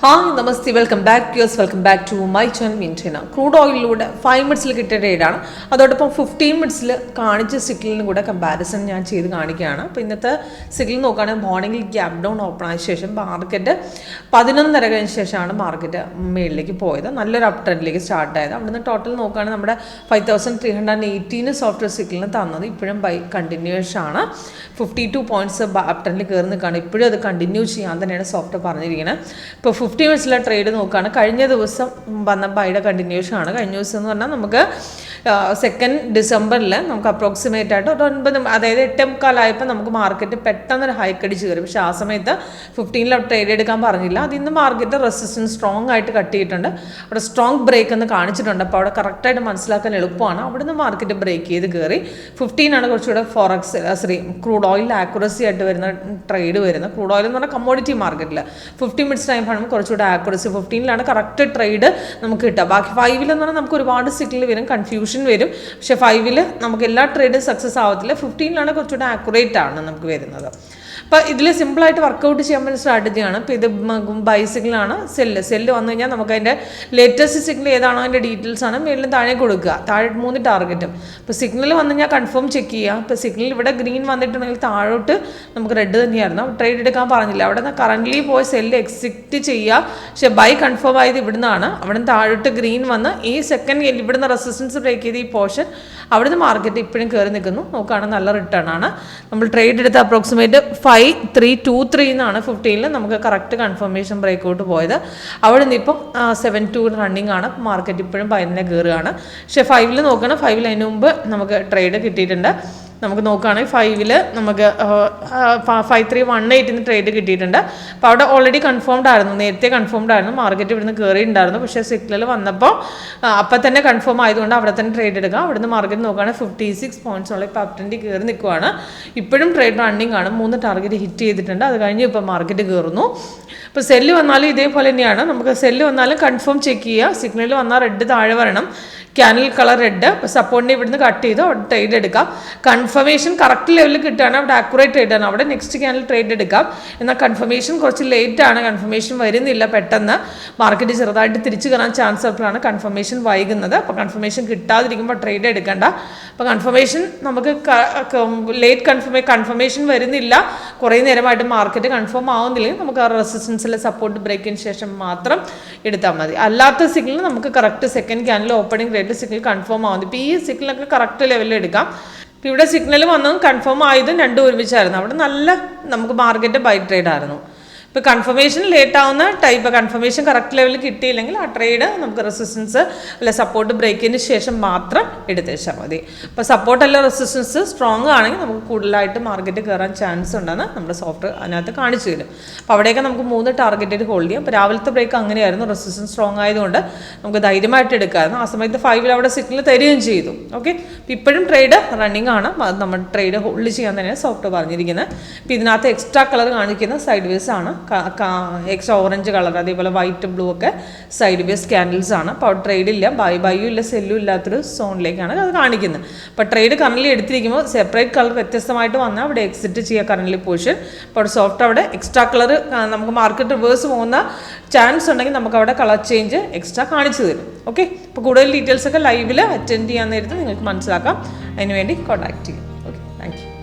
Hi നമസ്തേ, welcome back to my channel Meentreena. Crude ഓയിലിലൂടെ 5 മിനിറ്റ്സിൽ കിട്ടിയ ട്രേഡാണ്. അതോടൊപ്പം 15 മിനിറ്റ്സിൽ കാണിച്ച സിഗ്നലിനും കൂടെ കമ്പാരിസൺ ഞാൻ ചെയ്ത് കാണിക്കുകയാണ്. അപ്പോൾ ഇന്നത്തെ സിഗ്നൽ നോക്കുകയാണെങ്കിൽ മോർണിംഗിൽ ഗ്യാപ് ഡൗൺ ഓപ്പൺ ആയ ശേഷം മാർക്കറ്റ് 11:30 കഴിഞ്ഞ ശേഷമാണ് മാർക്കറ്റ് മേളിലേക്ക് പോയത്. നല്ലൊരു അപ് ട്രെൻഡിലേക്ക് സ്റ്റാർട്ട് ആയത്. അവിടുന്ന് ടോട്ടൽ നോക്കുകയാണെങ്കിൽ നമ്മുടെ 5318 സോഫ്റ്റ്വെയർ സിഗ്നലിന് തന്നത് ഇപ്പോഴും ബൈ കണ്ടിന്യൂഷൻ ആണ്. 52 പോയിന്റ്സ് അപ് ട്രെൻഡിൽ കയറി നിൽക്കുകയാണ്. ഇപ്പോഴും അത് കണ്ടിന്യൂ ചെയ്യാൻ തന്നെയാണ് സോഫ്റ്റ് പറഞ്ഞിരിക്കുന്നത്. ഇപ്പോൾ 50 മിനിറ്റ്സിലെ ട്രേഡ് നോക്കുകയാണ്. കഴിഞ്ഞ ദിവസം വന്ന ബൈയുടെ കണ്ടിന്യൂഷൻ ആണ്. കഴിഞ്ഞ ദിവസം എന്ന് പറഞ്ഞാൽ നമുക്ക് 2 ഡിസംബറിൽ നമുക്ക് അപ്രോക്സിമേറ്റ് ആയിട്ട് ഒരു 9, അതായത് 8:45 നമുക്ക് മാർക്കറ്റ് പെട്ടെന്നൊരു ഹൈക്ക് അടിച്ച് കയറി. പക്ഷേ ആ സമയത്ത് 15-ൽ ട്രേഡ് എടുക്കാൻ പറഞ്ഞില്ല. അതിൽ നിന്ന് മാർക്കറ്റ് റെസിസ്റ്റൻസ് സ്ട്രോങ് ആയിട്ട് കട്ട് ചെയ്തിട്ടുണ്ട്. അവിടെ സ്ട്രോങ് ബ്രേക്ക് എന്ന് കാണിച്ചിട്ടുണ്ട്. അപ്പോൾ അവിടെ കറക്റ്റായിട്ട് മനസ്സിലാക്കാൻ എളുപ്പമാണ്. അവിടെ നിന്ന് മാർക്കറ്റ് ബ്രേക്ക് ചെയ്ത് കയറി. 15 ആണ് കുറച്ചുകൂടെ ക്രൂഡ് ഓയിൽ ആക്യുറസി ആയിട്ട് വരുന്ന ട്രേഡ് വരുന്നത്. ക്രൂഡ് ഓയിൽ എന്ന് പറഞ്ഞാൽ കമ്മോഡിറ്റി മാർക്കറ്റിൽ 50 മിനിറ്റ്സ് ടൈം ആണ് കുറച്ചുകൂടെ ആക്യുറസി. 15-ലാണ് കറക്റ്റ് ട്രേഡ് നമുക്ക് കിട്ടുക. ബാക്കി 5-ൽ എന്ന് പറഞ്ഞാൽ നമുക്ക് ഒരുപാട് സിഗ്നൽ വരും, കൺഫ്യൂഷൻ വരും. പക്ഷേ 5-ൽ നമുക്ക് എല്ലാ ട്രേഡും സക്സസ് ആവത്തില്ല. 15-ലാണ് കുറച്ചുകൂടെ ആക്യുറേറ്റ് ആണ് നമുക്ക് വരുന്നത്. അപ്പോൾ ഇതിൽ സിമ്പിളായിട്ട് വർക്കൗട്ട് ചെയ്യാൻ പറ്റുന്ന സ്ട്രാറ്റജിയാണ്. ഇപ്പോൾ ഇത് ബൈ സിഗ്നലാണ്. സെല്ല് വന്നു കഴിഞ്ഞാൽ നമുക്ക് അതിൻ്റെ ലേറ്റസ്റ്റ് സിഗ്നൽ ഏതാണോ അതിൻ്റെ ഡീറ്റെയിൽസ് ആണ് മേളിലും താഴെ കൊടുക്കുക. താഴെ 3 ടാർഗറ്റും. ഇപ്പോൾ സിഗ്നൽ വന്നു കഴിഞ്ഞാൽ കൺഫേം ചെക്ക് ചെയ്യുക. ഇപ്പോൾ സിഗ്നൽ ഇവിടെ ഗ്രീൻ വന്നിട്ടുണ്ടെങ്കിൽ താഴോട്ട് നമുക്ക് റെഡ് തന്നെയായിരുന്നു. ട്രേഡ് എടുക്കാൻ പറഞ്ഞില്ല. അവിടെ നിന്ന് കറൻ്റ്ലി പോയി സെല്ല് എക്സിറ്റ് ചെയ്യുക. പക്ഷേ ബൈ കൺഫേം ആയത് ഇവിടുന്നാണ്. അവിടെ നിന്ന് താഴോട്ട് ഗ്രീൻ വന്ന് ഈ സെക്കൻഡ് ഇവിടുന്ന് റെസിസ്റ്റൻസ് ബ്രേക്ക് ചെയ്ത് ഈ പോർഷൻ അവിടുന്ന് മാർക്കറ്റ് ഇപ്പോഴും കയറി നിൽക്കുന്നു. നോക്കുകയാണെങ്കിൽ നല്ല റിട്ടേൺ ആണ്. നമ്മൾ ട്രേഡ് എടുത്ത അപ്രോക്സിമേറ്റ് 5323 എന്നാണ് 15-ൽ നമുക്ക് കറക്റ്റ് കൺഫർമേഷൻ ബ്രേക്കൗട്ട് പോയത്. അവിടെ നിന്ന് ഇപ്പം 72 റണ്ണിങ് ആണ്. മാർക്കറ്റ് ഇപ്പോഴും പതിനെ കയറുകയാണ്. പക്ഷേ 5-ൽ നോക്കണം. 5-ൽ അതിന് മുമ്പ് നമുക്ക് ട്രേഡ് കിട്ടിയിട്ടുണ്ട്. നമുക്ക് നോക്കുകയാണെങ്കിൽ 5-ൽ നമുക്ക് 5318 ട്രേഡ് കിട്ടിയിട്ടുണ്ട്. അപ്പോൾ അവിടെ ഓൾറെഡി കൺഫേംഡ് ആയിരുന്നു, നേരത്തെ കൺഫേംഡ് ആയിരുന്നു. മാർക്കറ്റ് ഇവിടുന്ന് കയറിയിട്ടുണ്ടായിരുന്നു. പക്ഷേ സിഗ്നൽ വന്നപ്പോൾ അപ്പം തന്നെ കൺഫേം ആയതുകൊണ്ട് അവിടെ തന്നെ ട്രേഡ് എടുക്കാം. അവിടുന്ന് മാർക്കറ്റ് നോക്കുകയാണെങ്കിൽ 56 പോയിന്റ്സോളം ഇപ്പോൾ അപ് ട്രെൻഡിൽ കയറി നിൽക്കുകയാണ്. ഇപ്പോഴും ട്രേഡ് റണ്ണിങ് ആണ്. 3 ടാർഗറ്റ് ഹിറ്റ് ചെയ്തിട്ടുണ്ട്. അത് കഴിഞ്ഞ് ഇപ്പോൾ മാർക്കറ്റ് കയറുന്നു. ഇപ്പോൾ സെല്ല് വന്നാലും ഇതേപോലെ തന്നെയാണ്. നമുക്ക് സെല്ല് വന്നാലും കൺഫേം ചെക്ക് ചെയ്യുക. സിഗ്നൽ വന്നാൽ റെഡ് താഴെ വരണം. Canal colour red. അപ്പോൾ സപ്പോർട്ടിനെ ഇവിടുന്ന് കട്ട് ചെയ്ത് അവിടെ ട്രേഡ് എടുക്കാം. കൺഫർമേഷൻ കറക്റ്റ് ലെവലിൽ കിട്ടുകയാണ്. അവിടെ ആക്യുറേറ്റ് ട്രേഡ് ആണ്. അവിടെ നെക്സ്റ്റ് ക്യാനൽ ട്രേഡ് എടുക്കാം. എന്നാൽ കൺഫർമേഷൻ കുറച്ച് ലേറ്റ് ആണ്. കൺഫർമേഷൻ വരുന്നില്ല പെട്ടെന്ന്. മാർക്കറ്റ് ചെറുതായിട്ട് തിരിച്ചു കയറാൻ ചാൻസ് ഉള്ളതാണ് കൺഫർമേഷൻ വൈകുന്നത്. അപ്പോൾ കൺഫർമേഷൻ കിട്ടാതിരിക്കുമ്പോൾ ട്രേഡ് എടുക്കണ്ട. അപ്പോൾ കൺഫർമേഷൻ നമുക്ക് ലേറ്റ് കൺഫർമേഷൻ വരുന്നില്ല, കുറേ നേരമായിട്ട് മാർക്കറ്റ് കൺഫേം ആവുന്നില്ലെങ്കിൽ നമുക്ക് ആ റെസിസ്റ്റൻസിലെ സപ്പോർട്ട് ബ്രേക്കിന് ശേഷം മാത്രം എടുത്താൽ മതി. അല്ലാത്ത സിഗ്നൽ നമുക്ക് correct second canal opening rate signal confirm ആവുന്നത്. ഇപ്പോൾ ഈ സിഗ്നലൊക്കെ കറക്റ്റ് ലെവലിൽ എടുക്കാം. ഇപ്പോൾ ഇവിടെ സിഗ്നൽ വന്നതും കൺഫേം ആയതും രണ്ടും ഒരുമിച്ചായിരുന്നു. അവിടെ നല്ല നമുക്ക് മാർക്കറ്റ് ബൈ ട്രേഡ് ആയിരുന്നു. ഇപ്പോൾ കൺഫർമേഷൻ ലേറ്റ് ആവുന്ന ടൈപ്പ്, കൺഫർമേഷൻ കറക്റ്റ് ലെവലിൽ കിട്ടിയില്ലെങ്കിൽ ആ ട്രേഡ് നമുക്ക് റെസിസ്റ്റൻസ് അല്ല സപ്പോർട്ട് ബ്രേക്കിന് ശേഷം മാത്രം എടുത്തേച്ചാൽ മതി. അപ്പോൾ സപ്പോർട്ട് അല്ല റെസിസ്റ്റൻസ് സ്ട്രോങ് ആണെങ്കിൽ നമുക്ക് കൂടുതലായിട്ട് മാർക്കറ്റ് കയറാൻ ചാൻസ് ഉണ്ടെന്ന് നമ്മുടെ സോഫ്റ്റ്വെയർ അതിനകത്ത് കാണിച്ചു തരും. അപ്പോൾ അവിടെയൊക്കെ നമുക്ക് 3 ടാർഗറ്റ് ഹോൾഡ് ചെയ്യാം. അപ്പോൾ രാവിലത്തെ ബ്രേക്ക് അങ്ങനെയായിരുന്നു. റെസിസ്റ്റൻസ് സ്ട്രോങ് ആയതുകൊണ്ട് നമുക്ക് ധൈര്യമായിട്ട് എടുക്കാമായിരുന്നു. ആ സമയത്ത് 5-ൽ അവിടെ സിഗ്നൽ തരികയും ചെയ്തു. ഓക്കെ, അപ്പോൾ ഇപ്പോഴും ട്രേഡ് റണ്ണിങ് ആണ്. അത് നമ്മൾ ട്രേഡ് ഹോൾഡ് ചെയ്യാൻ തന്നെയാണ് സോഫ്റ്റ്വെയർ പറഞ്ഞിരിക്കുന്നത്. അപ്പോൾ ഇതിനകത്ത് എക്സ്ട്രാ കളർ കാണിക്കുന്ന സൈഡ് വേസ് ആണ്. എക്സ്ട്രാ ഓറഞ്ച് കളർ, അതേപോലെ വൈറ്റ് ബ്ലൂ ഒക്കെ സൈഡ് വേസ് ക്യാൻഡിൽസ് ആണ്. അപ്പോൾ അവിടെ ട്രേഡ് ഇല്ല, ബൈയും ഇല്ല, സെല്ലും ഇല്ലാത്തൊരു സോണിലേക്കാണ് അത് കാണിക്കുന്നത്. അപ്പോൾ ട്രേഡ് കറൻലി എടുത്തിരിക്കുമ്പോൾ സെപ്പറേറ്റ് കളർ വ്യത്യസ്തമായിട്ട് വന്നാൽ അവിടെ എക്സിറ്റ് ചെയ്യുക കറൻലി പൊസിഷൻ. അപ്പോൾ അവിടെ സോഫ്റ്റ് അവിടെ എക്സ്ട്രാ കളർ നമുക്ക് മാർക്കറ്റ് റിവേഴ്സ് പോകുന്ന ചാൻസ് ഉണ്ടെങ്കിൽ നമുക്ക് അവിടെ കളർ ചേഞ്ച് എക്സ്ട്രാ കാണിച്ചു തരും. ഓക്കെ, അപ്പോൾ കൂടുതൽ ഡീറ്റെയിൽസ് ഒക്കെ ലൈവിൽ അറ്റൻഡ് ചെയ്യാൻ നേരത്ത് നിങ്ങൾക്ക് മനസ്സിലാക്കാം. അതിനുവേണ്ടി കോൺടാക്ട് ചെയ്യും. Okay, thank you.